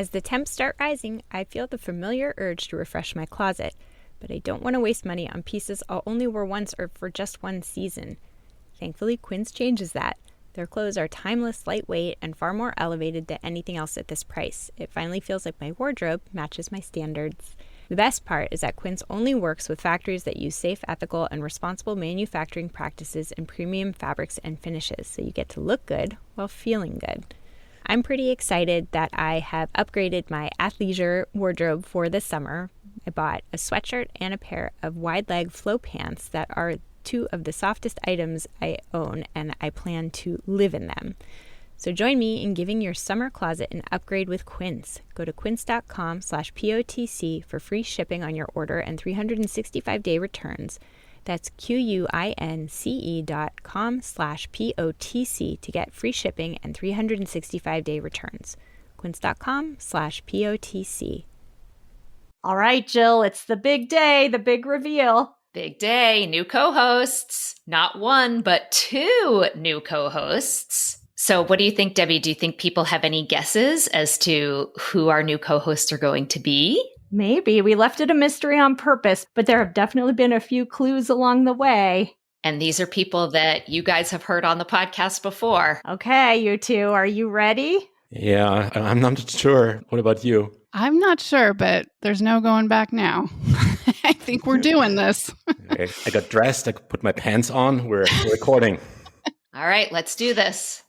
As the temps start rising, I feel the familiar urge to refresh my closet, but I don't want to waste money on pieces I'll only wear once or for just one season. Thankfully, Quince changes that. Their clothes are timeless, lightweight, and far more elevated than anything else at this price. It finally feels like my wardrobe matches my standards. The best part is that Quince only works with factories that use safe, ethical, and responsible manufacturing practices and premium fabrics and finishes, so you get to look good while feeling good. I'm pretty excited that I have upgraded my athleisure wardrobe for this summer. I bought a sweatshirt and a pair of wide-leg flow pants that are two of the softest items I own, and I plan to live in them. So join me in giving your summer closet an upgrade with Quince. Go to quince.com/POTC for free shipping on your order and 365-day returns. That's QUINCE.com/POTC to get free shipping and 365-day returns. Quince.com/POTC. All right, Jill, it's the big day, the big reveal. Big day, new co-hosts. Not one, but two new co-hosts. So what do you think, Debbie? Do you think people have any guesses as to who our new co-hosts are going to be? Maybe. We left it a mystery on purpose, but there have definitely been a few clues along the way. And these are people that you guys have heard on the podcast before. Okay, you two, are you ready? Yeah, I'm not sure. What about you? I'm not sure, but there's no going back now. I think we're doing this. Okay. I got dressed. I put my pants on. We're recording. All right, let's do this.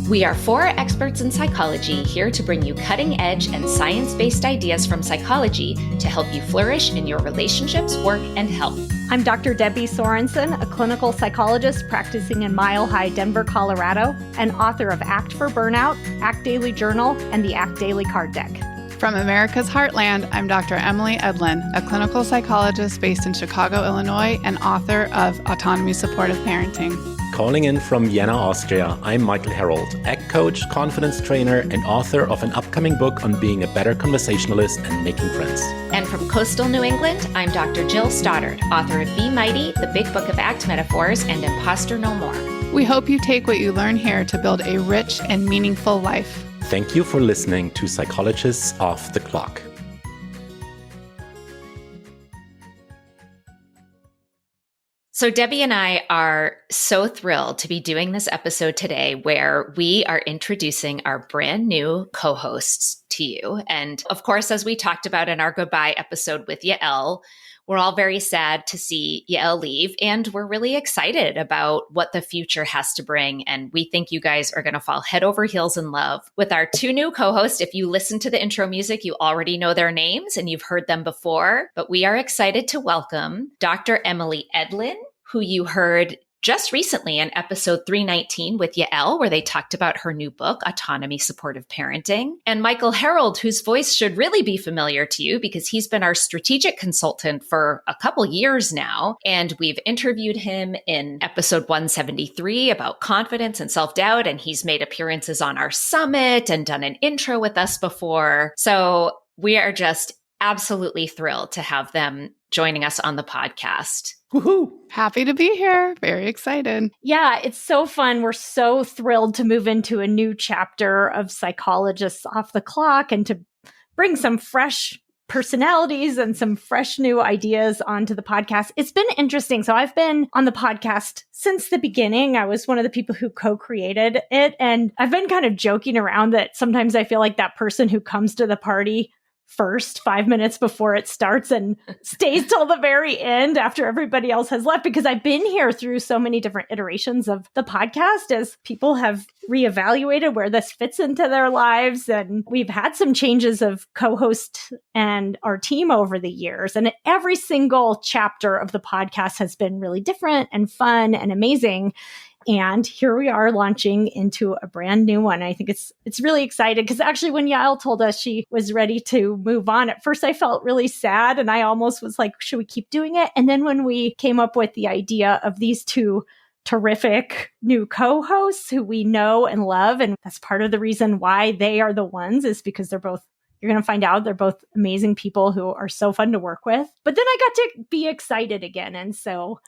We are four experts in psychology here to bring you cutting-edge and science-based ideas from psychology to help you flourish in your relationships, work, and health. I'm Dr. Debbie Sorensen, a clinical psychologist practicing in Mile High, Denver, Colorado, and author of Act for Burnout, Act Daily Journal, and the Act Daily Card Deck. From America's Heartland, I'm Dr. Emily Edlynn, a clinical psychologist based in Chicago, Illinois, and author of Autonomy Supportive Parenting. Calling in from Vienna, Austria, I'm Michael Herold, ACT coach, confidence trainer, and author of an upcoming book on being a better conversationalist and making friends. And from coastal New England, I'm Dr. Jill Stoddard, author of Be Mighty, The Big Book of ACT Metaphors, and Imposter No More. We hope you take what you learn here to build a rich and meaningful life. Thank you for listening to Psychologists Off the Clock. So Debbie and I are so thrilled to be doing this episode today where we are introducing our brand new co-hosts to you. And of course, as we talked about in our goodbye episode with Yael, we're all very sad to see Yael leave, and we're really excited about what the future has to bring. And we think you guys are going to fall head over heels in love with our two new co-hosts. If you listen to the intro music, you already know their names and you've heard them before, but we are excited to welcome Dr. Emily Edlynn, who you heard just recently in episode 319 with Yael, where they talked about her new book, Autonomy Supportive Parenting, and Michael Herold, whose voice should really be familiar to you because he's been our strategic consultant for a couple years now. And we've interviewed him in episode 173 about confidence and self-doubt, and he's made appearances on our summit and done an intro with us before. So we are just absolutely thrilled to have them joining us on the podcast. Woohoo! Happy to be here. Very excited. Yeah, it's so fun. We're so thrilled to move into a new chapter of Psychologists Off the Clock and to bring some fresh personalities and some fresh new ideas onto the podcast. It's been interesting. So I've been on the podcast since the beginning. I was one of the people who co-created it. And I've been kind of joking around that sometimes I feel like that person who comes to the party first 5 minutes before it starts and stays till the very end after everybody else has left, because I've been here through so many different iterations of the podcast as people have reevaluated where this fits into their lives. And we've had some changes of co-host and our team over the years. And every single chapter of the podcast has been really different and fun and amazing. And here we are launching into a brand new one. I think it's really exciting because actually when Yael told us she was ready to move on, at first I felt really sad and I almost was like, should we keep doing it? And then when we came up with the idea of these two terrific new co-hosts who we know and love, and that's part of the reason why they are the ones is because they're both You're going to find out they're both amazing people who are so fun to work with. But then I got to be excited again. And so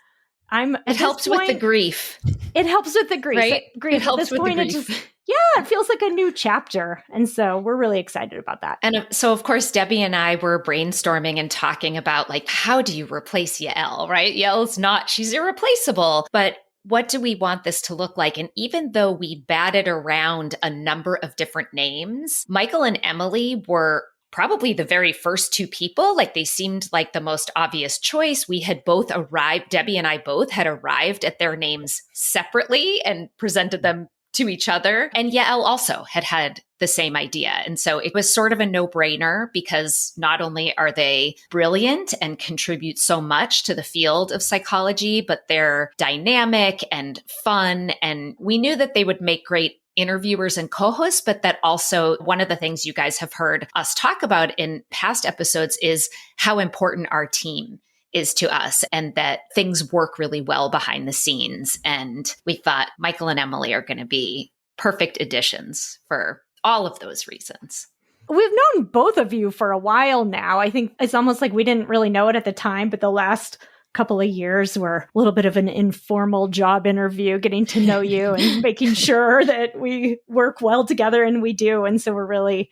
it helps with the grief. It helps with the grief. Right? Grief It helps with the grief. It feels like a new chapter. And so we're really excited about that. And so, of course, Debbie and I were brainstorming and talking about, like, how do you replace Yael, right? Yael's she's irreplaceable, but what do we want this to look like? And even though we batted around a number of different names, Michael and Emily were probably the very first two people. Like, they seemed like the most obvious choice. We had both arrived, Debbie and I both had arrived at their names separately and presented them to each other. And Yael also had the same idea. And so it was sort of a no-brainer, because not only are they brilliant and contribute so much to the field of psychology, but they're dynamic and fun. And we knew that they would make great interviewers and co-hosts, but that also one of the things you guys have heard us talk about in past episodes is how important our team is to us, and that things work really well behind the scenes. And we thought Michael and Emily are going to be perfect additions for all of those reasons. We've known both of you for a while now. I think it's almost like we didn't really know it at the time, but the last couple of years were a little bit of an informal job interview, getting to know you and making sure that we work well together, and we do. And so we're really,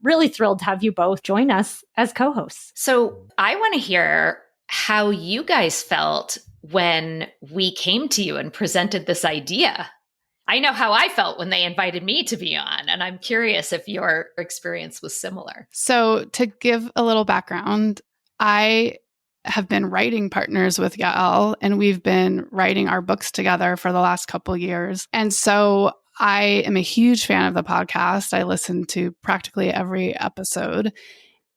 really thrilled to have you both join us as co-hosts. So I want to hear how you guys felt when we came to you and presented this idea. I know how I felt when they invited me to be on, and I'm curious if your experience was similar. So to give a little background, I have been writing partners with Yael, and we've been writing our books together for the last couple years. And so I am a huge fan of the podcast. I listen to practically every episode.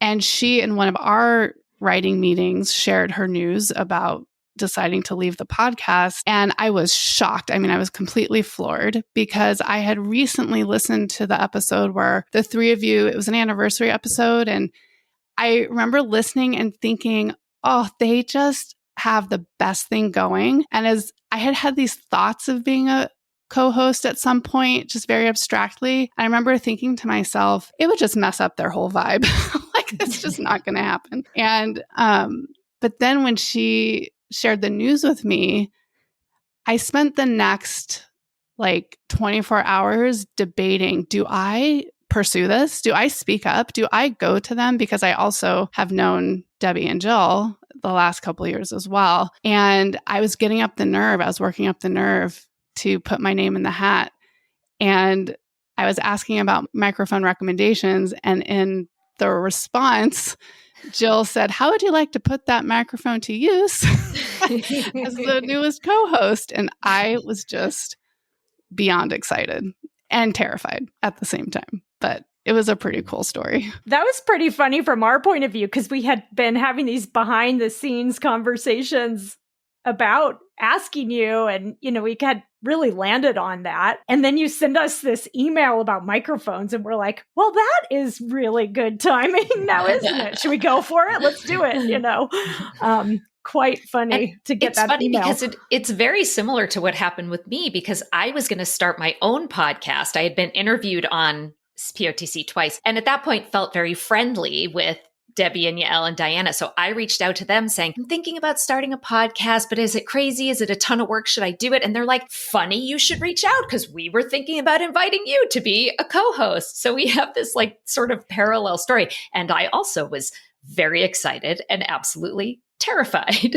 And she, in one of our writing meetings, shared her news about deciding to leave the podcast. And I was shocked. I mean, I was completely floored, because I had recently listened to the episode where the three of you, it was an anniversary episode. And I remember listening and thinking, oh, they just have the best thing going. And as I had these thoughts of being a co-host at some point, just very abstractly, I remember thinking to myself, it would just mess up their whole vibe. Like, it's just not going to happen. And, but then when she shared the news with me, I spent the next 24 hours debating, do I pursue this? Do I speak up? Do I go to them? Because I also have known Debbie and Jill the last couple of years as well. And I was getting up the nerve. I was working up the nerve to put my name in the hat. And I was asking about microphone recommendations. And in the response, Jill said, how would you like to put that microphone to use as the newest co-host? And I was just beyond excited and terrified at the same time. But it was a pretty cool story. That was pretty funny from our point of view, because we had been having these behind the scenes conversations about asking you, and, we had really landed on that. And then you send us this email about microphones, and we're like, well, that is really good timing now, isn't it? Should we go for it? Let's do it, quite funny to get that funny email. Because it's very similar to what happened with me, because I was going to start my own podcast. I had been interviewed on POTC twice, and at that point felt very friendly with Debbie and Yael and Diana. So I reached out to them saying, I'm thinking about starting a podcast, but is it crazy? Is it a ton of work? Should I do it? And they're like, funny, you should reach out, because we were thinking about inviting you to be a co-host. So we have this sort of parallel story. And I also was very excited and absolutely terrified.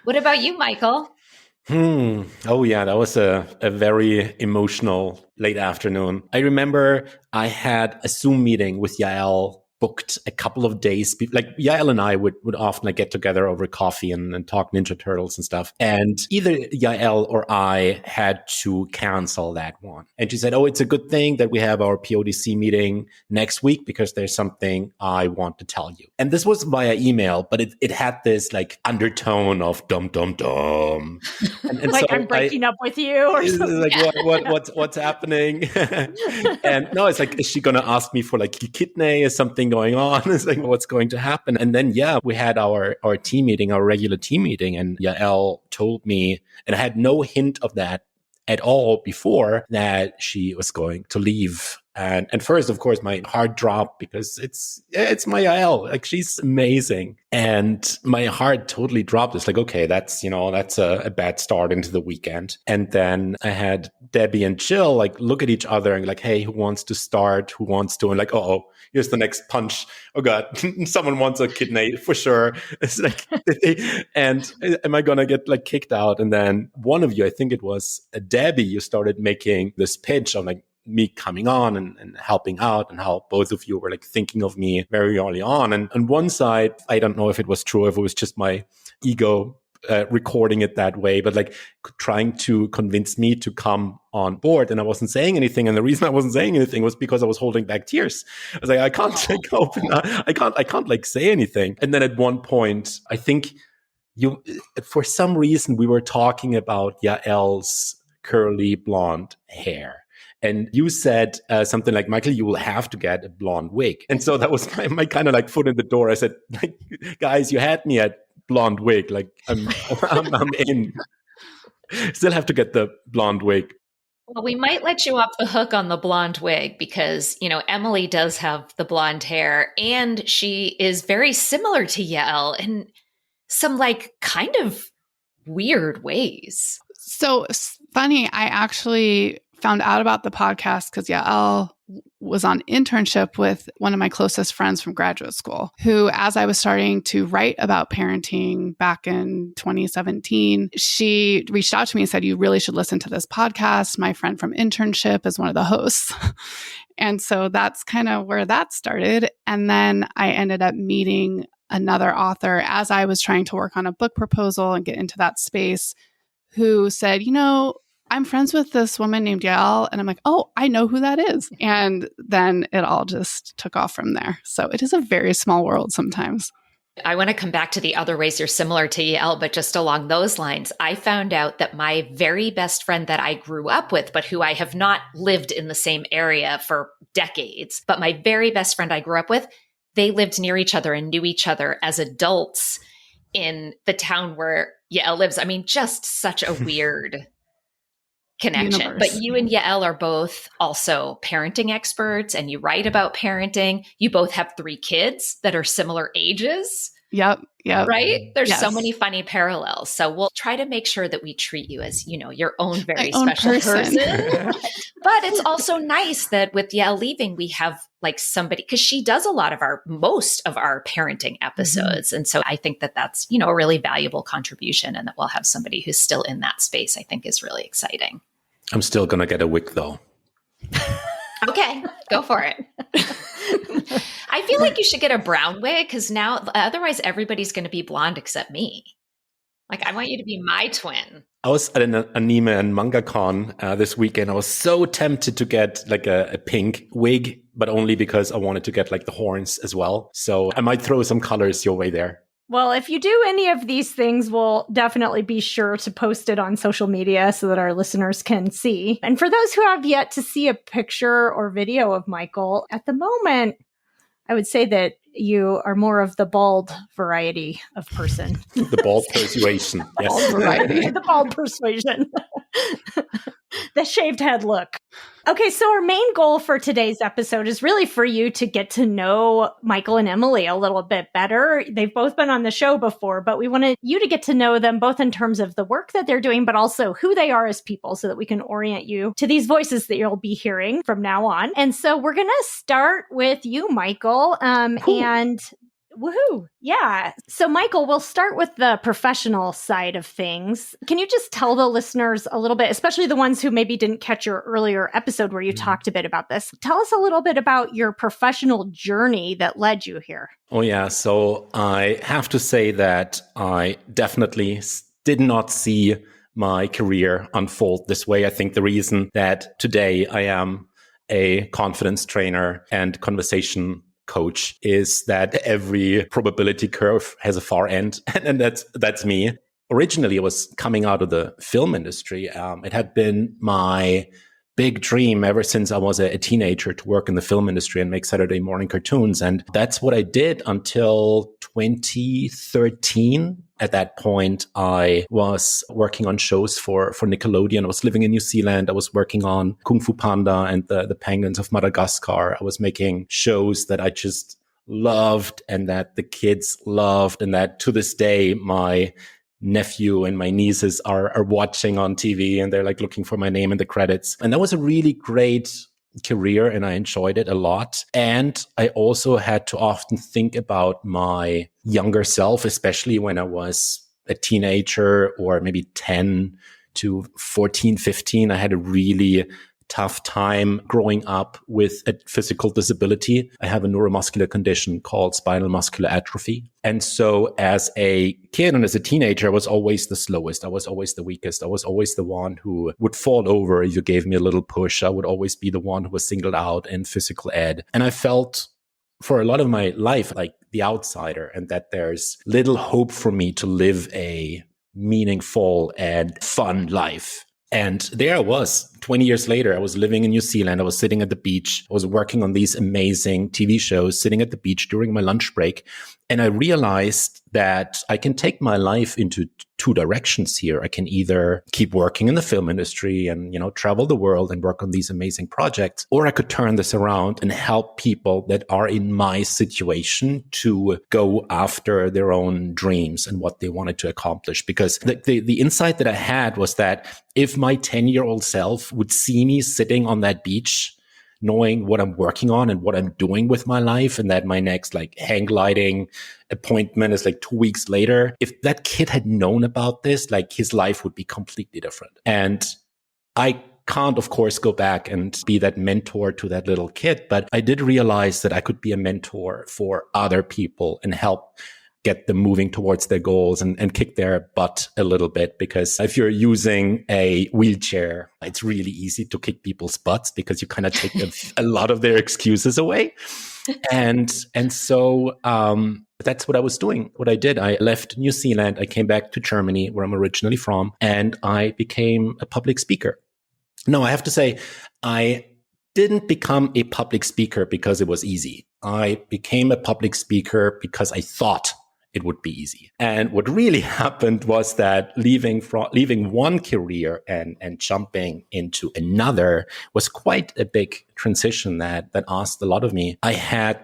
What about you, Michael? Oh, yeah, that was a very emotional late afternoon. I remember I had a Zoom meeting with Yael booked a couple of days. Yael and I would often get together over coffee and talk Ninja Turtles and stuff. And either Yael or I had to cancel that one. And she said, oh, it's a good thing that we have our POTC meeting next week, because there's something I want to tell you. And this was via email, but it had this undertone of dum, dum, dum. And so I'm breaking up with you or something. What's happening? And no, it's is she going to ask me for kidney? Is something going on? It's what's going to happen? And then, we had our team meeting, our regular team meeting, and Yael told me, and I had no hint of that at all before, that she was going to leave And first, of course, my heart dropped because it's my Yael. Like, she's amazing. And my heart totally dropped. It's like, okay, that's a bad start into the weekend. And then I had Debbie and Jill like look at each other and like, hey, who wants to start? Who wants to? And like, oh, here's the next punch. Oh God, someone wants a kidney for sure. It's like, and am I gonna get like kicked out? And then one of you, I think it was Debbie, you started making this pitch of like me coming on and helping out, and how both of you were like thinking of me very early on. And on one side, I don't know if it was true, if it was just my ego recording it that way, but like trying to convince me to come on board. And I wasn't saying anything. And the reason I wasn't saying anything was because I was holding back tears. I was like, I can't like say anything. And then at one point, I think for some reason, we were talking about Yael's curly blonde hair. And you said something like, Michael, you will have to get a blonde wig. And so that was my kind of like foot in the door. I said, like, guys, you had me at blonde wig. Like, I'm in. Still have to get the blonde wig. Well, we might let you off the hook on the blonde wig because, Emily does have the blonde hair, and she is very similar to Yael in some like kind of weird ways. So funny, I actually found out about the podcast because Yael was on internship with one of my closest friends from graduate school, who, as I was starting to write about parenting back in 2017, she reached out to me and said, you really should listen to this podcast. My friend from internship is one of the hosts. And so that's kind of where that started. And then I ended up meeting another author as I was trying to work on a book proposal and get into that space, who said, I'm friends with this woman named Yael. And I'm like, oh, I know who that is. And then it all just took off from there. So it is a very small world sometimes. I want to come back to the other ways you're similar to Yael, but just along those lines, I found out that my very best friend that I grew up with, but who I have not lived in the same area for decades, but my very best friend I grew up with, they lived near each other and knew each other as adults in the town where Yael lives. I mean, just such a weird connection. Universe. But you and Yael are both also parenting experts, and you write about parenting. You both have 3 kids that are similar ages. Yep. Right? There's Yes. so many funny parallels. So we'll try to make sure that we treat you as, your own very My own special person. But it's also also nice that with Yael leaving, we have like somebody, because she does most of our parenting episodes. Mm-hmm. And so I think that that's, a really valuable contribution, and that we'll have somebody who's still in that space, I think is really exciting. I'm still going to get a wig though. Okay, go for it. I feel like you should get a brown wig, because now otherwise everybody's going to be blonde except me. Like, I want you to be my twin. I was at an anime and manga con this weekend. I was so tempted to get like a pink wig, but only because I wanted to get like the horns as well. So I might throw some colors your way there. Well, if you do any of these things, we'll definitely be sure to post it on social media so that our listeners can see. And for those who have yet to see a picture or video of Michael, at the moment, I would say that you are more of the bald variety of person. The bald persuasion. Yes. Bald variety. The bald persuasion. The shaved head look. Okay, so our main goal for today's episode is really for you to get to know Michael and Emily a little bit better. They've both been on the show before, but we wanted you to get to know them both in terms of the work that they're doing, but also who they are as people, so that we can orient you to these voices that you'll be hearing from now on. And so we're going to start with you, Michael, and woohoo. Yeah. So Michael, we'll start with the professional side of things. Can you just tell the listeners a little bit, especially the ones who maybe didn't catch your earlier episode where you talked a bit about this? Tell us a little bit about your professional journey that led you here. Oh, yeah. So I have to say that I definitely did not see my career unfold this way. I think the reason that today I am a confidence trainer and conversation coach is that every probability curve has a far end, and that's me. Originally, I was coming out of the film industry. It had been my big dream ever since I was a teenager to work in the film industry and make Saturday morning cartoons. And that's what I did until 2013. At that point, I was working on shows for Nickelodeon. I was living in New Zealand. I was working on Kung Fu Panda and the Penguins of Madagascar. I was making shows that I just loved and that the kids loved, and that to this day, my nephew and my nieces are watching on TV, and they're like looking for my name in the credits. And that was a really great career, and I enjoyed it a lot. And I also had to often think about my younger self, especially when I was a teenager or maybe 10 to 14, 15. I had a really tough time growing up with a physical disability. I have a neuromuscular condition called spinal muscular atrophy. And so as a kid and as a teenager, I was always the slowest. I was always the weakest. I was always the one who would fall over if you gave me a little push. I would always be the one who was singled out in physical ed. And I felt for a lot of my life like the outsider, and that there's little hope for me to live a meaningful and fun life. And there I was 20 years later. I was living in New Zealand. I was sitting at the beach. I was working on these amazing TV shows, sitting at the beach during my lunch break. And I realized that I can take my life into two directions here. I can either keep working in the film industry and, travel the world and work on these amazing projects, or I could turn this around and help people that are in my situation to go after their own dreams and what they wanted to accomplish. Because the insight that I had was that if my 10-year-old self would see me sitting on that beach, knowing what I'm working on and what I'm doing with my life, and that my next hang gliding appointment is 2 weeks later, if that kid had known about this, his life would be completely different. And I can't, of course, go back and be that mentor to that little kid, but I did realize that I could be a mentor for other people and help get them moving towards their goals and kick their butt a little bit. Because if you're using a wheelchair, it's really easy to kick people's butts because you kind of take a lot of their excuses away. And so that's what I was doing. What I did, I left New Zealand. I came back to Germany, where I'm originally from, and I became a public speaker. Now, I have to say, I didn't become a public speaker because it was easy. I became a public speaker because I thought it would be easy. And what really happened was that leaving one career and jumping into another was quite a big transition that asked a lot of me. I had,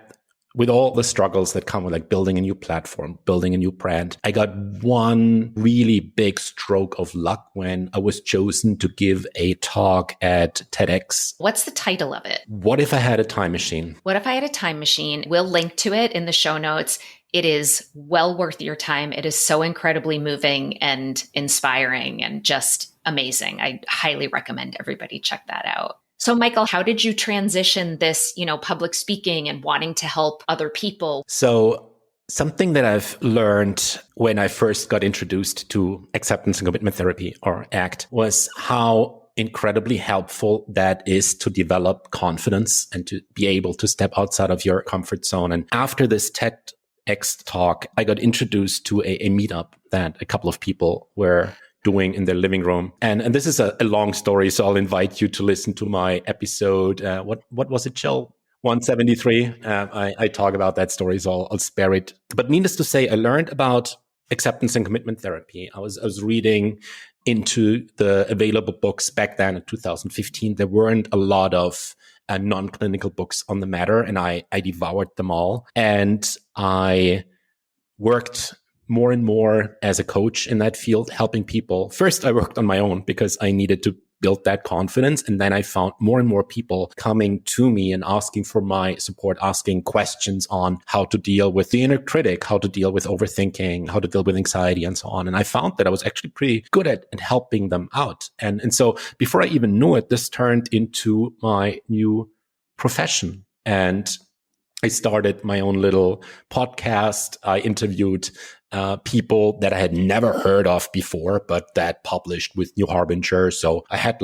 with all the struggles that come with building a new platform, building a new brand, I got one really big stroke of luck when I was chosen to give a talk at TEDx. What's the title of it? What if I had a time machine? What if I had a time machine? We'll link to it in the show notes. It is well worth your time. It is so incredibly moving and inspiring and just amazing. I highly recommend everybody check that out. So, Michael, how did you transition this, public speaking and wanting to help other people? So something that I've learned when I first got introduced to acceptance and commitment therapy, or ACT, was how incredibly helpful that is to develop confidence and to be able to step outside of your comfort zone. And after this TEDx talk, I got introduced to a meetup that a couple of people were doing in their living room. And this is a long story, so I'll invite you to listen to my episode. What was it, Jill? 173. I talk about that story, so I'll spare it. But needless to say, I learned about acceptance and commitment therapy. I was reading into the available books back then in 2015. There weren't a lot of non-clinical books on the matter, and I devoured them all. And I worked more and more as a coach in that field, helping people. First, I worked on my own because I needed to build that confidence. And then I found more and more people coming to me and asking for my support, asking questions on how to deal with the inner critic, how to deal with overthinking, how to deal with anxiety, and so on. And I found that I was actually pretty good at helping them out. And so before I even knew it, this turned into my new profession. And I started my own little podcast. I interviewed people that I had never heard of before, but that published with New Harbinger. So I had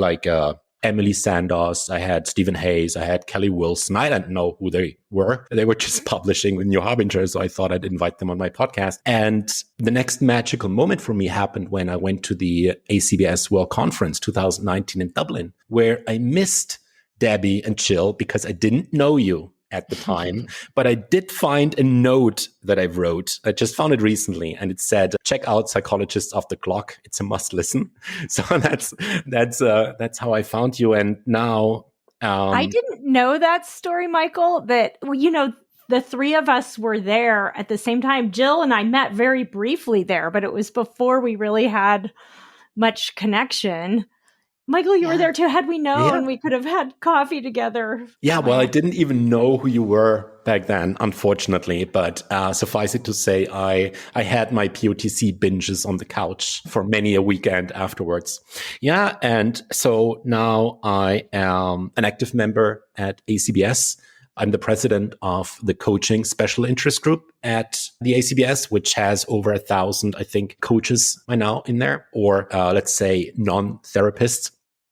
Emily Sandos, I had Stephen Hayes, I had Kelly Wilson. I didn't know who they were. They were just publishing with New Harbinger, so I thought I'd invite them on my podcast. And the next magical moment for me happened when I went to the ACBS World Conference 2019 in Dublin, where I missed Debbie and Jill because I didn't know you at the time, but I did find a note that I wrote. I just found it recently, and it said, "Check out Psychologists Off the Clock. It's a must listen." So that's how I found you. And now I didn't know that story, Michael, that, the three of us were there at the same time. Jill and I met very briefly there, but it was before we really had much connection. Michael, you were there too. Had we known, we could have had coffee together. Yeah, well, I didn't even know who you were back then, unfortunately. But suffice it to say, I had my POTC binges on the couch for many a weekend afterwards. Yeah, and so now I am an active member at ACBS. I'm the president of the coaching special interest group at the ACBS, which has over 1,000, I think, coaches by now in there, or let's say non-therapists.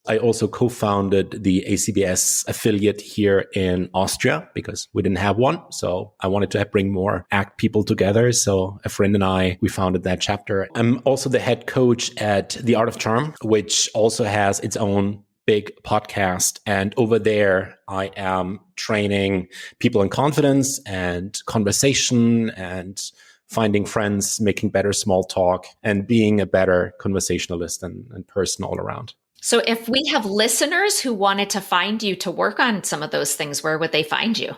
I also co-founded the ACBS affiliate here in Austria because we didn't have one. So I wanted to bring more ACT people together. So a friend and I, we founded that chapter. I'm also the head coach at The Art of Charm, which also has its own big podcast. And over there, I am training people in confidence and conversation and finding friends, making better small talk, and being a better conversationalist and person all around. So if we have listeners who wanted to find you to work on some of those things, where would they find you?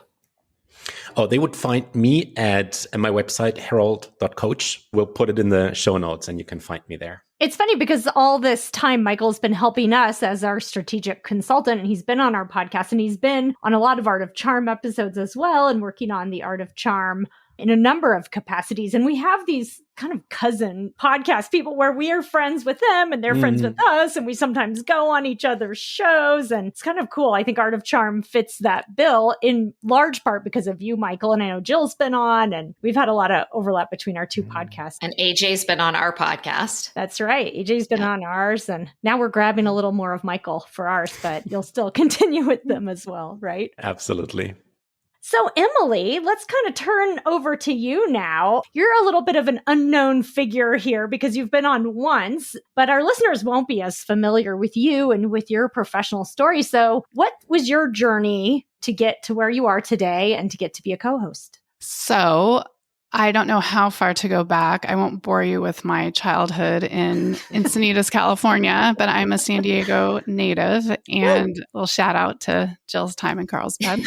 Oh, they would find me at my website, herold.coach. We'll put it in the show notes and you can find me there. It's funny because all this time, Michael's been helping us as our strategic consultant, and he's been on our podcast, and he's been on a lot of Art of Charm episodes as well, and working on the Art of Charm in a number of capacities. And we have these kind of cousin podcast people where we are friends with them and they're friends with us. And we sometimes go on each other's shows. And it's kind of cool. I think Art of Charm fits that bill in large part because of you, Michael. And I know Jill's been on, and we've had a lot of overlap between our two podcasts. And AJ's been on our podcast. That's right. AJ's been on ours. And now we're grabbing a little more of Michael for ours, but you'll still continue with them as well, right? Absolutely. So, Emily, let's kind of turn over to you now. You're a little bit of an unknown figure here because you've been on once, but our listeners won't be as familiar with you and with your professional story. So, what was your journey to get to where you are today and to get to be a co-host? So, I don't know how far to go back. I won't bore you with my childhood in Encinitas, California, but I'm a San Diego native, and a little shout out to Jill's time in Carlsbad.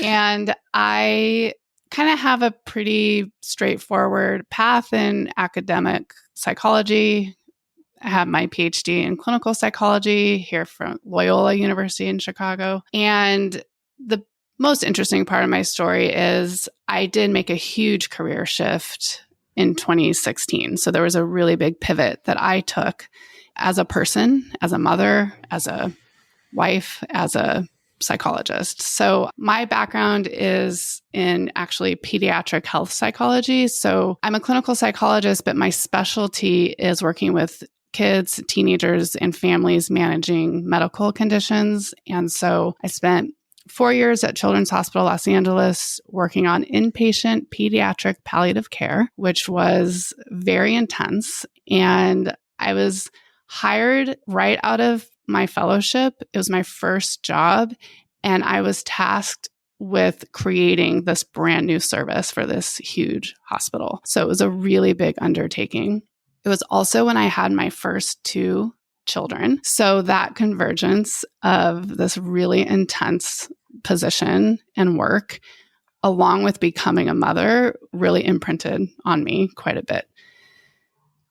And I kind of have a pretty straightforward path in academic psychology. I have my PhD in clinical psychology here from Loyola University in Chicago. And the most interesting part of my story is I did make a huge career shift in 2016. So there was a really big pivot that I took as a person, as a mother, as a wife, as a psychologist. So my background is in actually pediatric health psychology. So I'm a clinical psychologist, but my specialty is working with kids, teenagers, and families managing medical conditions. And so I spent 4 years at Children's Hospital Los Angeles working on inpatient pediatric palliative care, which was very intense. And I was hired right out of my fellowship. It was my first job. And I was tasked with creating this brand new service for this huge hospital. So it was a really big undertaking. It was also when I had my first 2 children. So that convergence of this really intense position and work, along with becoming a mother, really imprinted on me quite a bit.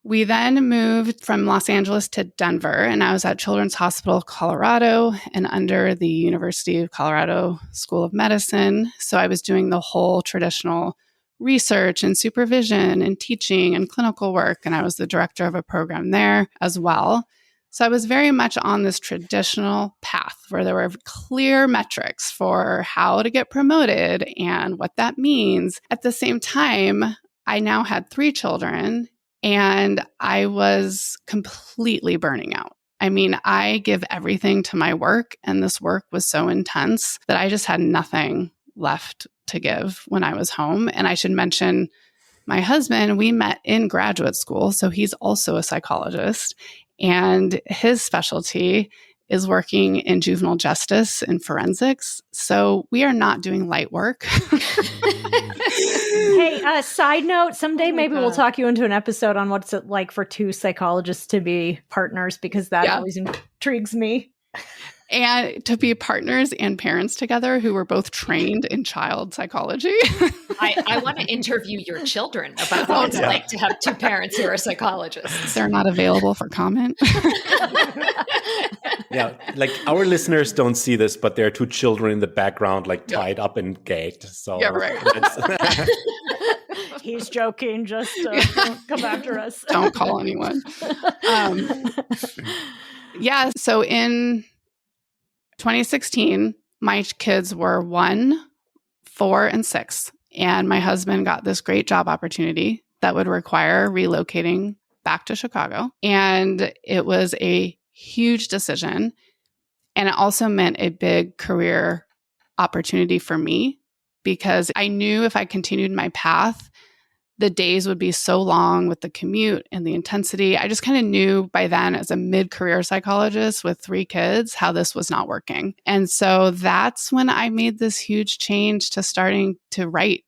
We then moved from Los Angeles to Denver, and I was at Children's Hospital Colorado and under the University of Colorado School of Medicine. So I was doing the whole traditional research and supervision and teaching and clinical work, and I was the director of a program there as well. So I was very much on this traditional path where there were clear metrics for how to get promoted and what that means. At the same time, I now had 3 children and I was completely burning out. I mean, I give everything to my work, and this work was so intense that I just had nothing left to give when I was home. And I should mention my husband, we met in graduate school, so he's also a psychologist, and his specialty is working in juvenile justice and forensics. So we are not doing light work. Hey, side note, someday maybe we'll God. talk you into an episode on what's it like for two psychologists to be partners, because that always intrigues me. And to be partners and parents together who were both trained in child psychology. I want to interview your children about what it's like to have two parents who are psychologists. They're not available for comment. Yeah, like our listeners don't see this, but there are two children in the background, like tied up and gagged. So Yeah, right. He's joking. Just don't come after us. Don't call anyone. So in 2016, my kids were 1, 4, and 6. And my husband got this great job opportunity that would require relocating back to Chicago. And it was a huge decision. And it also meant a big career opportunity for me, because I knew if I continued my path, the days would be so long with the commute and the intensity. I just kind of knew by then, as a mid-career psychologist with 3 kids, how this was not working. And so that's when I made this huge change to starting to write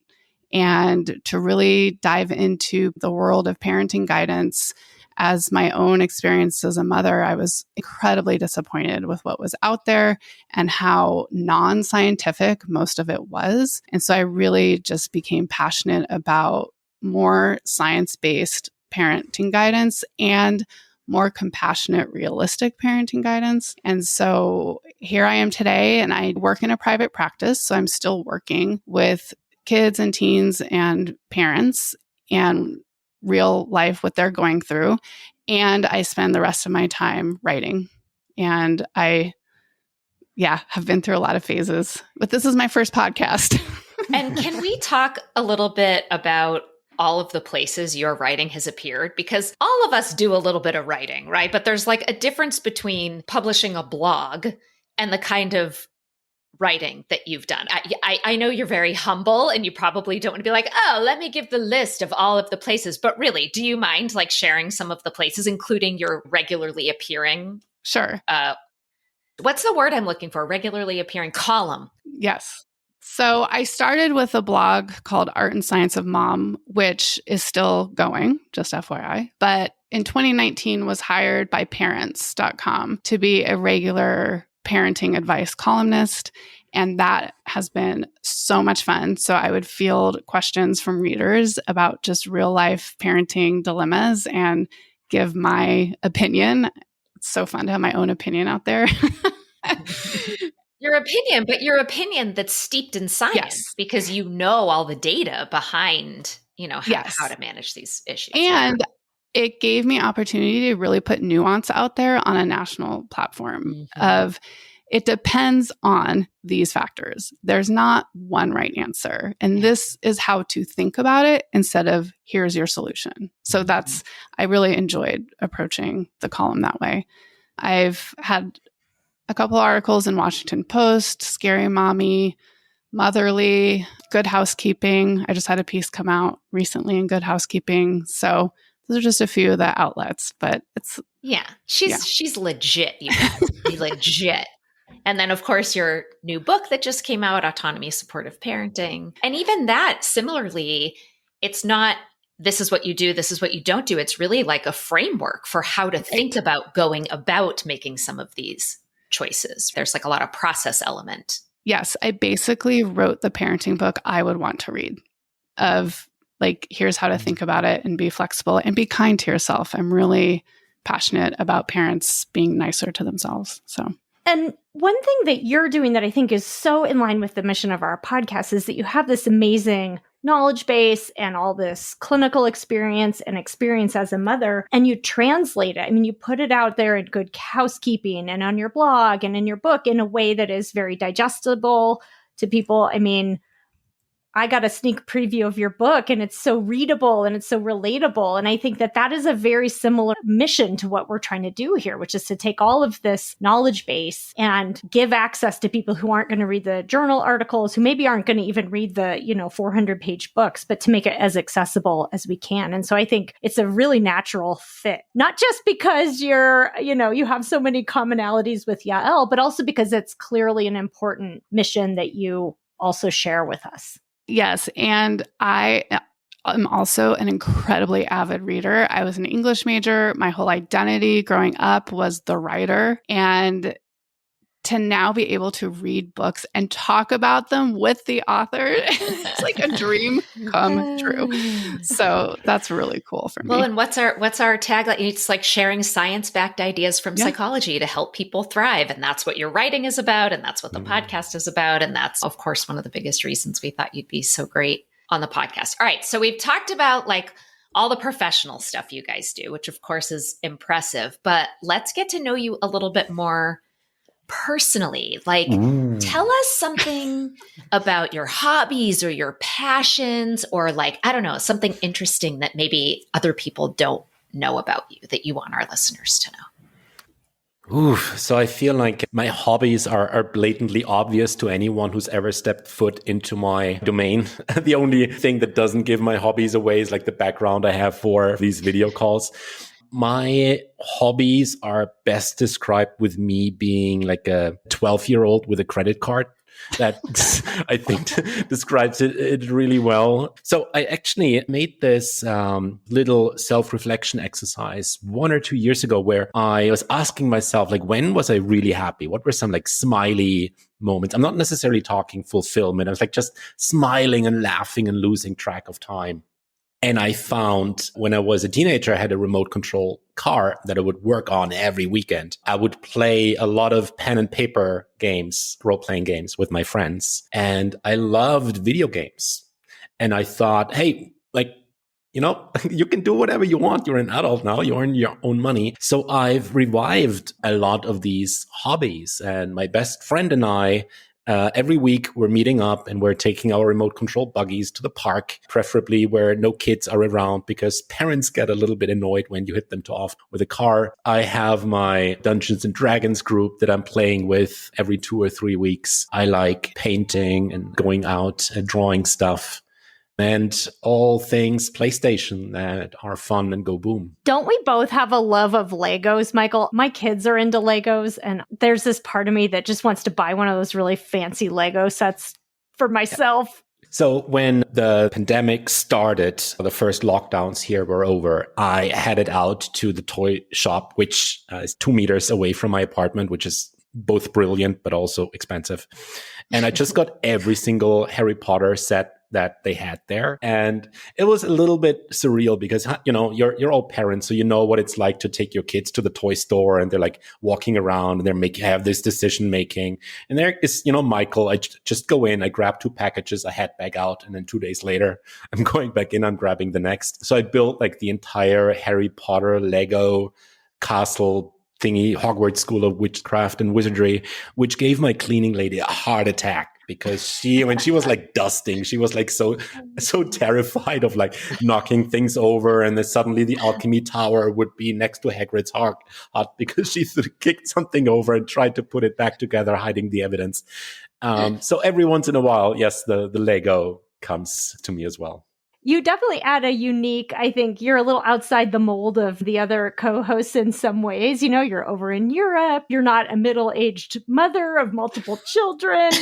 and to really dive into the world of parenting guidance. As my own experience as a mother, I was incredibly disappointed with what was out there and how non-scientific most of it was. And so I really just became passionate about more science-based parenting guidance and more compassionate, realistic parenting guidance. And so here I am today, and I work in a private practice. So I'm still working with kids and teens and parents and real life, what they're going through. And I spend the rest of my time writing. And I, have been through a lot of phases, but this is my first podcast. And can we talk a little bit about all of the places your writing has appeared? Because all of us do a little bit of writing, right? But there's like a difference between publishing a blog and the kind of writing that you've done. I know you're very humble and you probably don't want to be like, oh, let me give the list of all of the places. But really, do you mind like sharing some of the places, including your regularly appearing? Sure. What's the word I'm looking for? Regularly appearing column. Yes. So I started with a blog called Art and Science of Mom, which is still going, just FYI. But in 2019 was hired by parents.com to be a regular parenting advice columnist. And that has been so much fun. So I would field questions from readers about just real life parenting dilemmas and give my opinion. It's so fun to have my own opinion out there. Your opinion, but your opinion that's steeped in science, because you know all the data behind, how to manage these issues. And it gave me opportunity to really put nuance out there on a national platform of it depends on these factors. There's not one right answer. And this is how to think about it instead of here's your solution. So I really enjoyed approaching the column that way. I've had a couple articles in Washington Post, Scary Mommy, Motherly, Good Housekeeping. I just had a piece come out recently in Good Housekeeping. So those are just a few of the outlets, but she's legit, you guys. She's legit. And then, of course, your new book that just came out, Autonomy, Supportive Parenting. And even that, similarly, it's not, this is what you do, this is what you don't do. It's really like a framework for how to think about going about making some of these choices. There's like a lot of process element. Yes, I basically wrote the parenting book I would want to read of like, here's how to think about it and be flexible and be kind to yourself. I'm really passionate about parents being nicer to themselves. And one thing that you're doing that I think is so in line with the mission of our podcast is that you have this amazing knowledge base and all this clinical experience and experience as a mother, and you translate it. I mean, you put it out there in Good Housekeeping and on your blog and in your book in a way that is very digestible to people. I mean, I got a sneak preview of your book and it's so readable and it's so relatable. And I think that that is a very similar mission to what we're trying to do here, which is to take all of this knowledge base and give access to people who aren't going to read the journal articles, who maybe aren't going to even read the, 400-page books, but to make it as accessible as we can. And so I think it's a really natural fit, not just because you have so many commonalities with Yael, but also because it's clearly an important mission that you also share with us. Yes. And I am also an incredibly avid reader. I was an English major. My whole identity growing up was the writer. And to now be able to read books and talk about them with the author, it's like a dream come true. So that's really cool for me. Well, and what's our tagline? It's like sharing science-backed ideas from psychology to help people thrive. And that's what your writing is about. And that's what the podcast is about. And that's, of course, one of the biggest reasons we thought you'd be so great on the podcast. All right. So we've talked about like all the professional stuff you guys do, which of course is impressive, but let's get to know you a little bit more personally. Like, tell us something about your hobbies or your passions, or like, I don't know, something interesting that maybe other people don't know about you that you want our listeners to know. So I feel like my hobbies are blatantly obvious to anyone who's ever stepped foot into my domain. The only thing that doesn't give my hobbies away is like the background I have for these video calls. My hobbies are best described with me being like a 12-year-old with a credit card. That I think describes it really well. So I actually made this little self-reflection exercise 1 or 2 years ago where I was asking myself, like, when was I really happy? What were some like smiley moments? I'm not necessarily talking fulfillment. I was like just smiling and laughing and losing track of time. And I found when I was a teenager, I had a remote control car that I would work on every weekend. I would play a lot of pen and paper games, role-playing games with my friends. And I loved video games. And I thought, hey, like, you can do whatever you want. You're an adult now. You earn your own money. So I've revived a lot of these hobbies. And my best friend and I, every week we're meeting up and we're taking our remote control buggies to the park, preferably where no kids are around because parents get a little bit annoyed when you hit them too often with a car. I have my Dungeons&Dragons group that I'm playing with every 2 or 3 weeks. I like painting and going out and drawing stuff. And all things PlayStation that are fun and go boom. Don't we both have a love of Legos, Michael? My kids are into Legos, and there's this part of me that just wants to buy one of those really fancy Lego sets for myself. So when the pandemic started, the first lockdowns here were over, I headed out to the toy shop, which is 2 meters away from my apartment, which is both brilliant, but also expensive. And I just got every single Harry Potter set that they had there. And it was a little bit surreal because, you're all parents, so you know what it's like to take your kids to the toy store and they're like walking around and have this decision making. And there is, Michael, I just go in, I grab 2 packages, I head back out. And then 2 days later, I'm going back in, I'm grabbing the next. So I built like the entire Harry Potter Lego castle thingy, Hogwarts School of Witchcraft and Wizardry, which gave my cleaning lady a heart attack. Because when she was like dusting, she was like so terrified of like knocking things over, and then suddenly the alchemy tower would be next to Hagrid's heart because she sort of kicked something over and tried to put it back together, hiding the evidence. So every once in a while, yes, the Lego comes to me as well. You definitely add a unique, I think you're a little outside the mold of the other co-hosts in some ways. You're over in Europe. You're not a middle-aged mother of multiple children,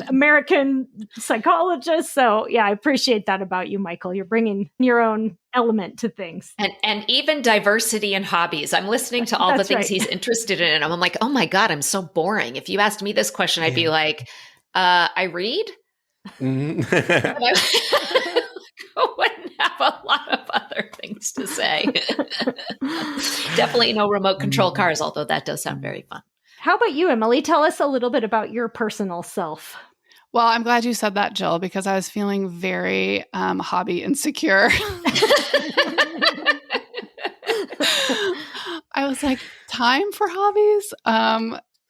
American psychologist. So yeah, I appreciate that about you, Michael. You're bringing your own element to things. And even diversity in hobbies. I'm listening to all the things he's interested in. And I'm like, oh my God, I'm so boring. If you asked me this question, I'd be like, I read? I wouldn't have a lot of other things to say. Definitely no remote control cars, although that does sound very fun. How about you, Emily? Tell us a little bit about your personal self. Well, I'm glad you said that, Jill, because I was feeling very hobby insecure. I was like, time for hobbies?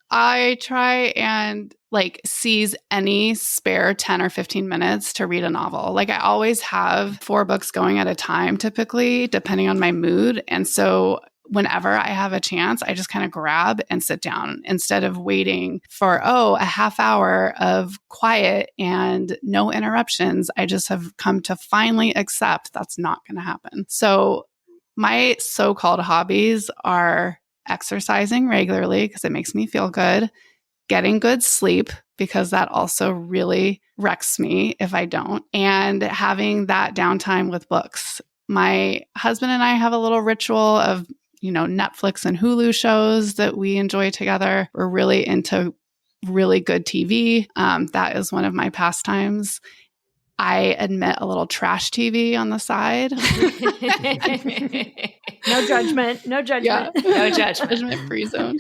I try and like seize any spare 10 or 15 minutes to read a novel. Like I always have 4 books going at a time, typically, depending on my mood. And so whenever I have a chance, I just kind of grab and sit down instead of waiting for, a half hour of quiet and no interruptions. I just have come to finally accept that's not going to happen. So my so-called hobbies are exercising regularly because it makes me feel good, getting good sleep because that also really wrecks me if I don't, and having that downtime with books. My husband and I have a little ritual of, Netflix and Hulu shows that we enjoy together. We're really into really good TV. That is one of my pastimes. I admit a little trash TV on the side. No judgment. No judgment. Yeah. No judgment. Judgment-free zone.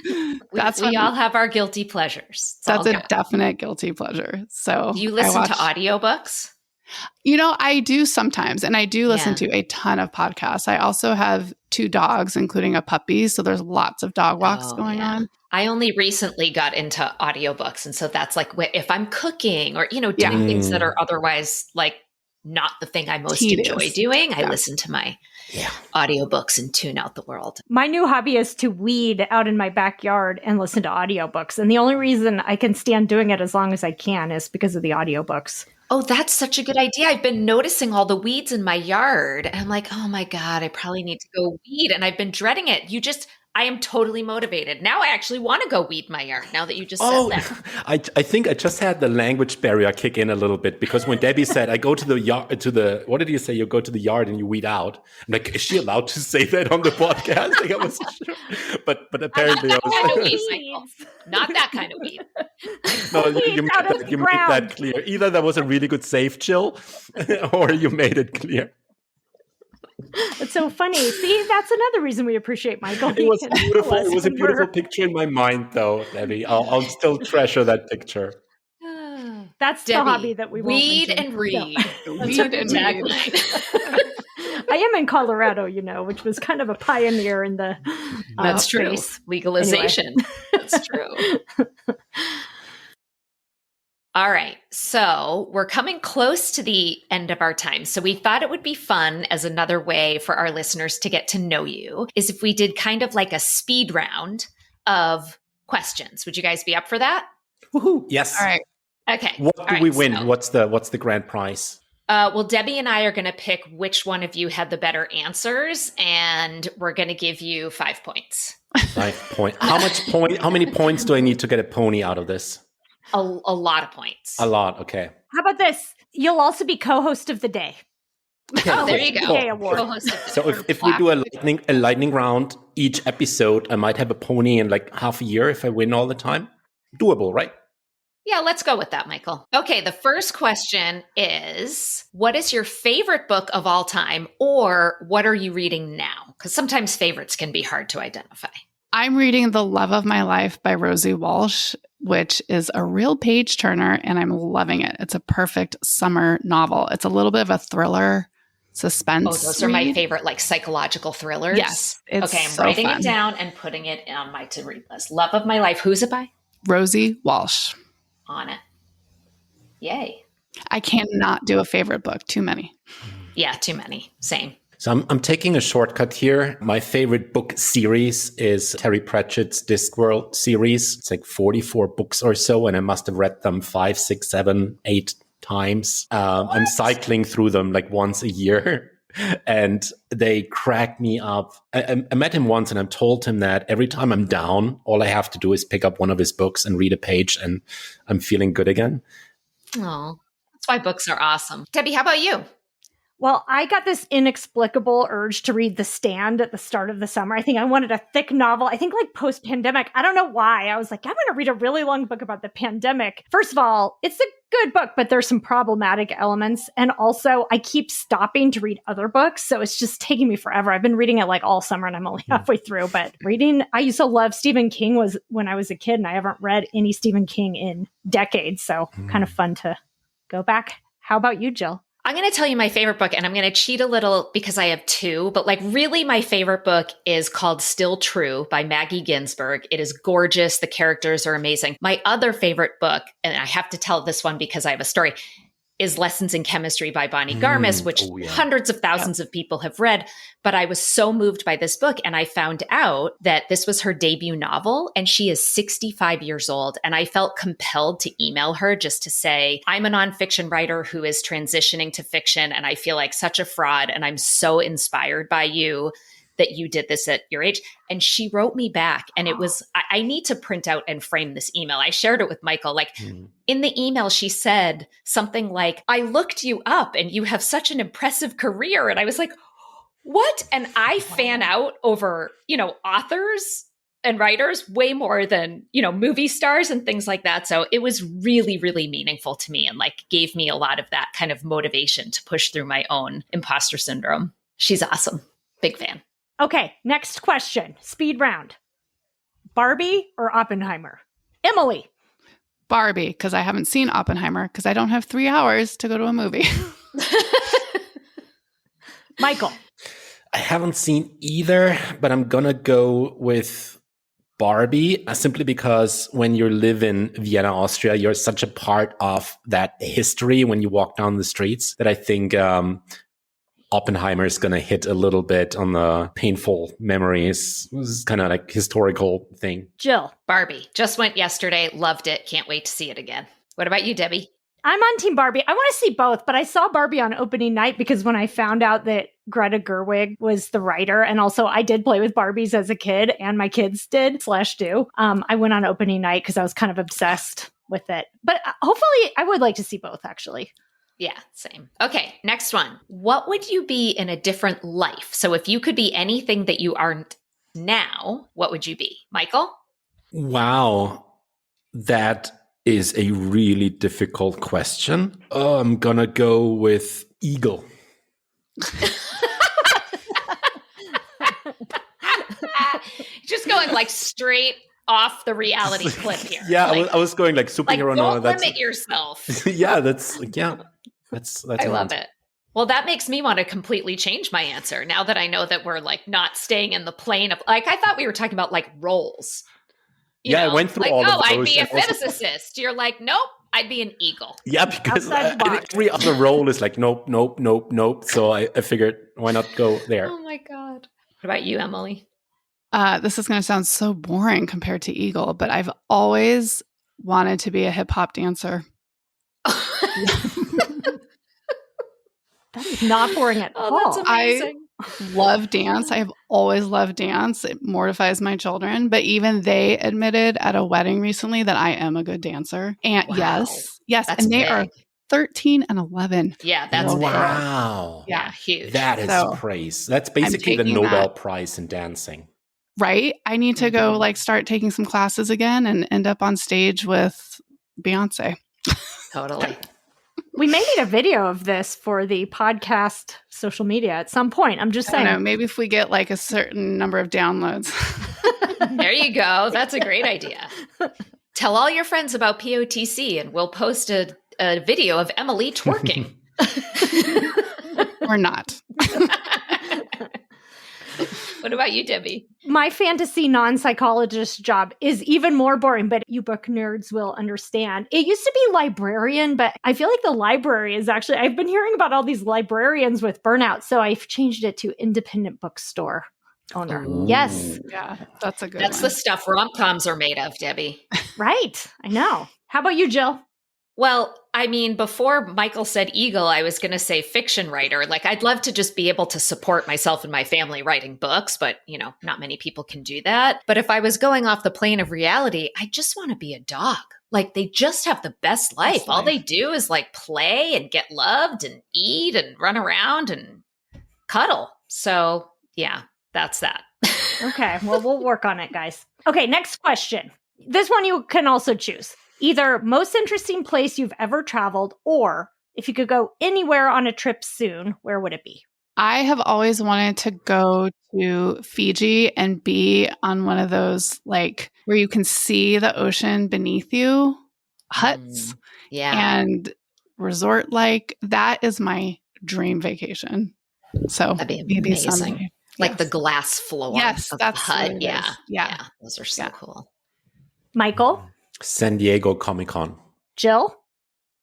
We all have our guilty pleasures. That's a definite guilty pleasure. So do you listen to audiobooks? I do sometimes, and I do listen to a ton of podcasts. I also have 2 dogs, including a puppy. So there's lots of dog walks going on. I only recently got into audiobooks. And so that's like if I'm cooking or, doing things that are otherwise like not the thing I most enjoy doing, I listen to my audiobooks and tune out the world. My new hobby is to weed out in my backyard and listen to audiobooks. And the only reason I can stand doing it as long as I can is because of the audiobooks. Oh, that's such a good idea. I've been noticing all the weeds in my yard. And I'm like, oh my God, I probably need to go weed. And I've been dreading it. I am totally motivated. Now I actually want to go weed my yard now that you just said that. I think I just had the language barrier kick in a little bit because when Debbie said, I go to the yard, what did you say? You go to the yard and you weed out. I'm like, is she allowed to say that on the podcast? Like I wasn't sure. But apparently I was. Not that kind of weed. No, you made that clear. Either that was a really good save, Jill, or you made it clear. It's so funny. See, that's another reason we appreciate Michael. It was beautiful. It was a beautiful picture in my mind, though, Debbie. I'll still treasure that picture. That's Debbie, the hobby that we weed and read. Weed and read. I am in Colorado, which was kind of a pioneer in the That's true. Space. Legalization. Anyway. That's true. All right. So we're coming close to the end of our time. So we thought it would be fun as another way for our listeners to get to know you is if we did kind of like a speed round of questions. Would you guys be up for that? Woohoo. Yes. All right. Okay. What do we win? So, what's the grand prize? Well, Debbie and I are going to pick which one of you had the better answers, and we're going to give you 5 points. 5 points. How many points do I need to get a pony out of this? A lot of points. A lot. Okay. How about this? You'll also be co-host of the day. Okay. Oh, there you go. Day award. So if we do a lightning round each episode, I might have a pony in like half a year if I win all the time. Doable, right? Yeah, let's go with that, Michael. Okay, the first question is, what is your favorite book of all time, or what are you reading now? Because sometimes favorites can be hard to identify. I'm reading The Love of My Life by Rosie Walsh, which is a real page turner, and I'm loving it. It's a perfect summer novel. It's a little bit of a thriller, suspense. Oh, those are my favorite, like psychological thrillers. Yes. Okay, I'm writing it down and putting it on my to-read list. Love of My Life. Who's it by? Rosie Walsh. On it. Yay. I cannot do a favorite book. Too many. Yeah, too many. Same. So I'm taking a shortcut here. My favorite book series is Terry Pratchett's Discworld series. It's like 44 books or so, and I must have read them 5, 6, 7, 8 times. I'm cycling through them like once a year, and they crack me up. I met him once, and I told him that every time I'm down, all I have to do is pick up one of his books and read a page, and I'm feeling good again. Oh, that's why books are awesome. Debbie, how about you? Well, I got this inexplicable urge to read The Stand at the start of the summer. I think I wanted a thick novel. I think like post-pandemic. I don't know why. I was like, I'm going to read a really long book about the pandemic. First of all, it's a good book, but there's some problematic elements. And also, I keep stopping to read other books. So it's just taking me forever. I've been reading it like all summer and I'm only halfway through. But reading, I used to love Stephen King was when I was a kid, and I haven't read any Stephen King in decades. So kind of fun to go back. How about you, Jill? I'm going to tell you my favorite book, and I'm going to cheat a little because I have two, but like really my favorite book is called Still True by Maggie Ginsberg. It is gorgeous. The characters are amazing. My other favorite book, and I have to tell this one because I have a story, is Lessons in Chemistry by Bonnie Garmis, which hundreds of thousands of people have read. But I was so moved by this book, and I found out that this was her debut novel, and she is 65 years old. And I felt compelled to email her just to say, I'm a nonfiction writer who is transitioning to fiction, and I feel like such a fraud, and I'm so inspired by you that you did this at your age. And she wrote me back, and it was, I need to print out and frame this email. I shared it with Michael. Like in the email, she said something like, I looked you up and you have such an impressive career. And I was like, what? And I fan out over, authors and writers way more than, movie stars and things like that. So it was really, really meaningful to me and like gave me a lot of that kind of motivation to push through my own imposter syndrome. She's awesome. Big fan. Okay, next question. Speed round. Barbie or Oppenheimer? Emily. Barbie, because I haven't seen Oppenheimer because I don't have 3 hours to go to a movie. Michael. I haven't seen either, but I'm going to go with Barbie simply because when you live in Vienna, Austria, you're such a part of that history when you walk down the streets that I think Oppenheimer is going to hit a little bit on the painful memories. This is kind of like historical thing. Jill. Barbie. Just went yesterday. Loved it. Can't wait to see it again. What about you, Debbie? I'm on Team Barbie. I want to see both, but I saw Barbie on opening night because when I found out that Greta Gerwig was the writer, and also I did play with Barbies as a kid, and my kids did / do. I went on opening night because I was kind of obsessed with it. But hopefully I would like to see both, actually. Yeah, same. Okay, next one. What would you be in a different life? So if you could be anything that you aren't now, what would you be? Michael? Wow. That is a really difficult question. I'm going to go with eagle. Just going like straight off the reality clip here. Yeah, like, I was going like superhero. Don't limit yourself. Yeah, that's I love it. Well, that makes me want to completely change my answer now that I know that we're like not staying in the plane of like, I thought we were talking about like roles. I went through all of those. I'd be a physicist. You're like, nope, I'd be an eagle. Yeah, because every other role is like, nope. So I figured, why not go there? Oh my God. What about you, Emily? This is going to sound so boring compared to eagle, but I've always wanted to be a hip hop dancer. That is not boring at all. That's amazing. I love dance. I have always loved dance. It mortifies my children, but even they admitted at a wedding recently that I am a good dancer. And yes, that's and they big. are 13 and 11. Yeah, that's big. Wow. Yeah, huge. That is praise. That's basically the Nobel Prize in dancing. Right? I need to go like start taking some classes again and end up on stage with Beyonce. Totally. We may need a video of this for the podcast social media at some point. I'm just saying. I don't know, maybe if we get like a certain number of downloads. There you go. That's a great idea. Tell all your friends about POTC and we'll post a video of Emily twerking. Or not. What about you, Debbie? My fantasy non-psychologist job is even more boring, but you book nerds will understand. It used to be librarian, but I feel like the library is actually, I've been hearing about all these librarians with burnout, so I've changed it to independent bookstore owner. Ooh. Yes. Yeah, that's a good That's one. the stuff rom-coms are made of, Debbie. Right. I know. How about you, Jill? Well, I mean, before Michael said eagle, I was going to say fiction writer. Like, I'd love to just be able to support myself and my family writing books, but, not many people can do that. But if I was going off the plane of reality, I just want to be a dog. Like, they just have the best life. All they do is like play and get loved and eat and run around and cuddle. So, yeah, that's that. Okay. Well, we'll work on it, guys. Okay. Next question. This one you can also choose. Either most interesting place you've ever traveled, or if you could go anywhere on a trip soon, where would it be? I have always wanted to go to Fiji and be on one of those, like, where you can see the ocean beneath you, huts. Yeah. And resort-like. That is my dream vacation. So That'd be maybe amazing. someday. Like Yes. the glass floor Yes, of that's the hut. what it Yeah. is. Yeah. Those are so cool. Michael, San Diego Comic-Con. Jill?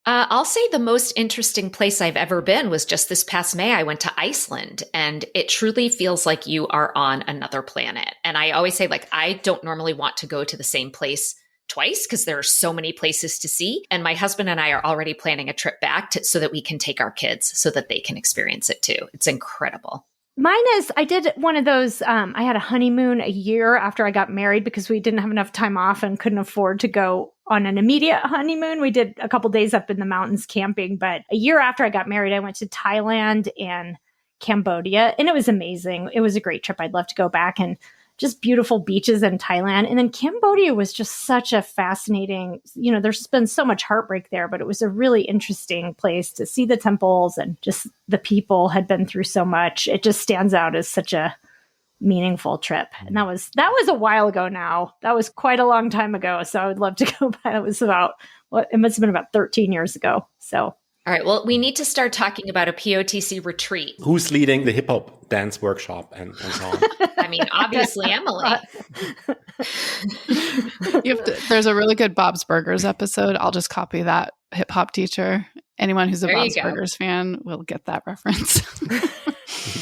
I'll say the most interesting place I've ever been was just this past May. I went to Iceland, and it truly feels like you are on another planet. And I always say, like, I don't normally want to go to the same place twice because there are so many places to see. And my husband and I are already planning a trip back so that we can take our kids so that they can experience it too. It's incredible. Mine is, I did one of those, I had a honeymoon a year after I got married because we didn't have enough time off and couldn't afford to go on an immediate honeymoon. We did a couple days up in the mountains camping, but a year after I got married, I went to Thailand and Cambodia, and it was amazing. It was a great trip. I'd love to go back, and just beautiful beaches in Thailand. And then Cambodia was just such a fascinating, there's been so much heartbreak there, but it was a really interesting place to see the temples, and just the people had been through so much. It just stands out as such a meaningful trip. And that was a while ago now. That was quite a long time ago. So I would love to go back. It was it must have been about 13 years ago. So. All right. Well, we need to start talking about a POTC retreat. Who's leading the hip hop dance workshop and so on? I mean, obviously, Emily. There's a really good Bob's Burgers episode. I'll just copy that hip hop teacher. Anyone who's a Bob's Burgers fan will get that reference.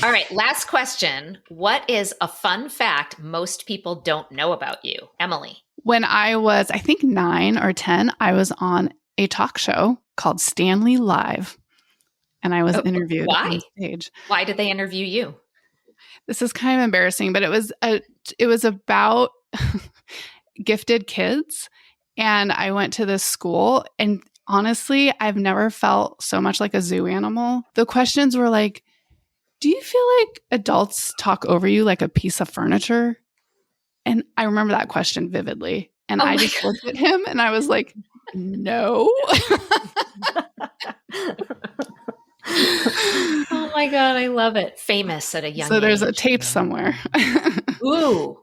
All right. Last question. What is a fun fact most people don't know about you? Emily. When I was, I think 9 or 10, I was on a talk show called Stanley Live. And I was interviewed on stage. Why did they interview you? This is kind of embarrassing, but it was about gifted kids. And I went to this school, and honestly, I've never felt so much like a zoo animal. The questions were like, do you feel like adults talk over you like a piece of furniture? And I remember that question vividly. And I just looked at him and I was like, no. Oh my God, I love it. Famous at a young age. So there's a tape somewhere. Ooh.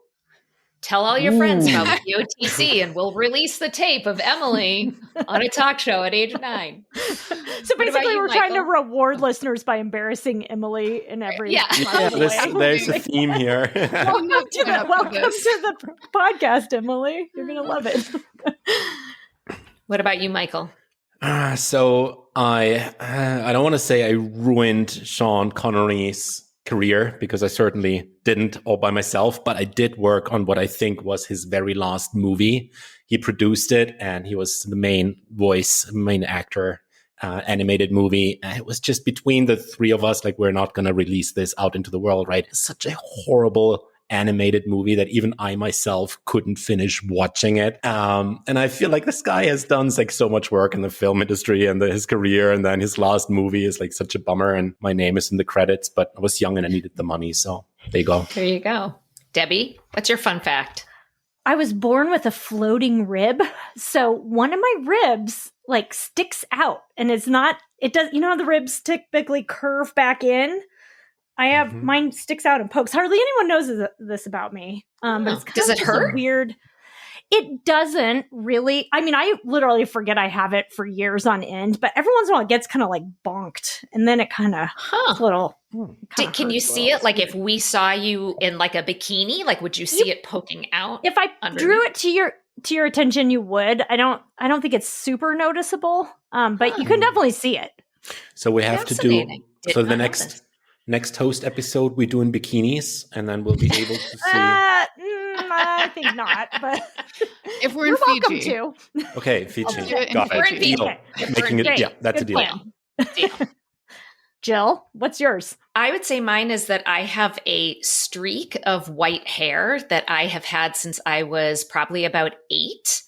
Tell all your friends about POTC and we'll release the tape of Emily on a talk show at age 9. So basically we're trying to reward listeners by embarrassing Emily in every there's a theme here. Welcome to the podcast, Emily. You're going to love it. What about you, Michael? So I don't want to say I ruined Sean Connery's career, because I certainly didn't all by myself, but I did work on what I think was his very last movie. He produced it and he was the main actor, animated movie. And it was just between the three of us, like, we're not going to release this out into the world, right? It's such a horrible animated movie that even I myself couldn't finish watching it. And I feel like this guy has done like so much work in the film industry and his career. And then his last movie is like such a bummer. And my name is in the credits, but I was young and I needed the money. So there you go. There you go. Debbie, what's your fun fact? I was born with a floating rib. So one of my ribs like sticks out, and it does, how the ribs typically curve back in? I have mine sticks out and pokes. Hardly anyone knows this about me. But it's kind does of it hurt? Weird. It doesn't really. I mean, I literally forget I have it for years on end, but every once in a while it gets kind of like bonked, and then it kind of little. Can you see it? Like if we saw you in like a bikini, like would you see it poking out? If I drew it to your attention, you would. I don't think it's super noticeable, but you can definitely see it. So we have to do. So the next host episode we do in bikinis, and then we'll be able to see. I think not, but if we're in Fiji, welcome to. Okay, Fiji. Got We're in Fiji. That's a deal. Deal. Jill, what's yours? I would say mine is that I have a streak of white hair that I have had since I was probably about 8.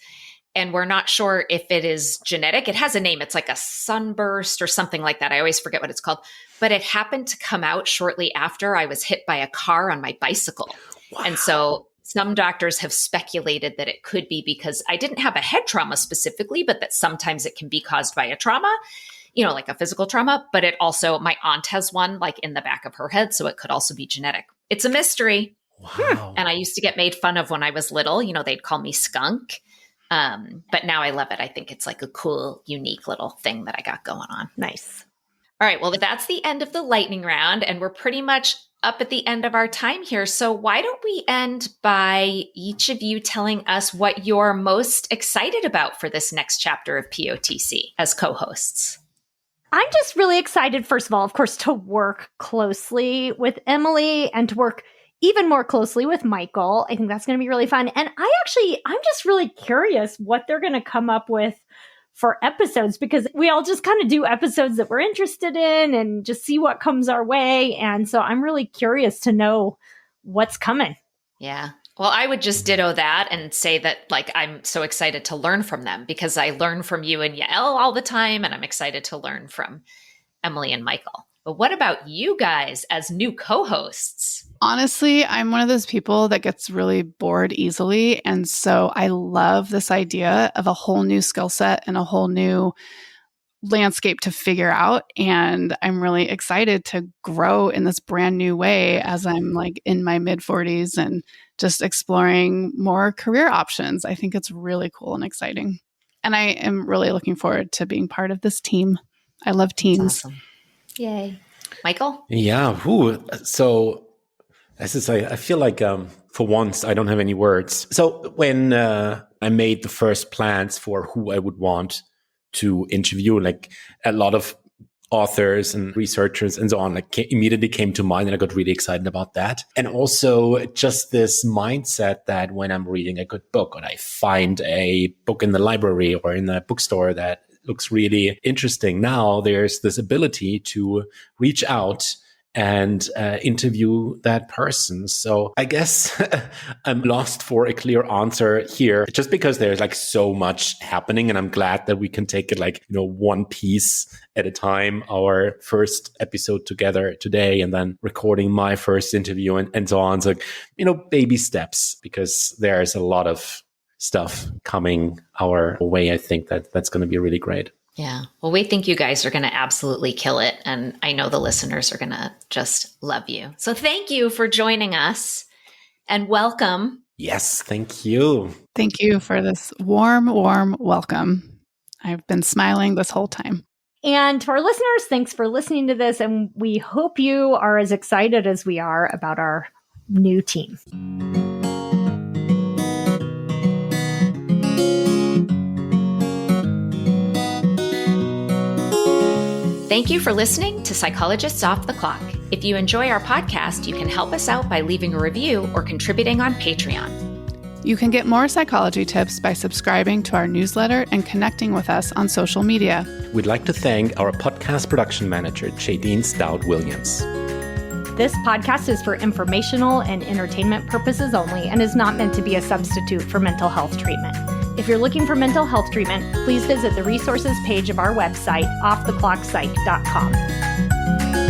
And we're not sure if it is genetic. It has a name. It's like a sunburst or something like that. I always forget what it's called. But it happened to come out shortly after I was hit by a car on my bicycle. Wow. And so some doctors have speculated that it could be because I didn't have a head trauma specifically, but that sometimes it can be caused by a trauma, like a physical trauma. But it also, my aunt has one like in the back of her head. So it could also be genetic. It's a mystery. Wow. And I used to get made fun of when I was little. They'd call me skunk. But now I love it. I think it's like a cool, unique little thing that I got going on. Nice. All right. Well, that's the end of the lightning round, and we're pretty much up at the end of our time here. So why don't we end by each of you telling us what you're most excited about for this next chapter of POTC as co-hosts? I'm just really excited, first of all, of course, to work closely with Emily and to work even more closely with Michael. I think that's going to be really fun. And I'm just really curious what they're going to come up with for episodes, because we all just kind of do episodes that we're interested in and just see what comes our way. And so I'm really curious to know what's coming. Yeah. Well, I would just ditto that and say that, like, I'm so excited to learn from them because I learn from you and Yael all the time, and I'm excited to learn from Emily and Michael. But what about you guys as new co-hosts? Honestly, I'm one of those people that gets really bored easily. And so I love this idea of a whole new skill set and a whole new landscape to figure out. And I'm really excited to grow in this brand new way as I'm like in my mid 40s and just exploring more career options. I think it's really cool and exciting. And I am really looking forward to being part of this team. I love teams. That's awesome. Yay. Michael? Yeah. So I feel like for once I don't have any words. So when I made the first plans for who I would want to interview, like a lot of authors and researchers and so on, like immediately came to mind, and I got really excited about that. And also just this mindset that when I'm reading a good book, or I find a book in the library or in a bookstore that looks really interesting, now there's this ability to reach out and interview that person. So I guess I'm lost for a clear answer here, just because there's like so much happening, and I'm glad that we can take it like, one piece at a time. Our first episode together today, and then recording my first interview and so on. So, baby steps, because there's a lot of stuff coming our way. I think that's going to be really great. Yeah. Well, we think you guys are going to absolutely kill it. And I know the listeners are going to just love you. So thank you for joining us, and welcome. Yes. Thank you. Thank you for this warm welcome. I've been smiling this whole time. And to our listeners, thanks for listening to this. And we hope you are as excited as we are about our new team. Thank you for listening to Psychologists Off the Clock. If you enjoy our podcast, you can help us out by leaving a review or contributing on Patreon. You can get more psychology tips by subscribing to our newsletter and connecting with us on social media. We'd like to thank our podcast production manager, Jadine Stout-Williams. This podcast is for informational and entertainment purposes only and is not meant to be a substitute for mental health treatment. If you're looking for mental health treatment, please visit the resources page of our website, offtheclockpsych.com.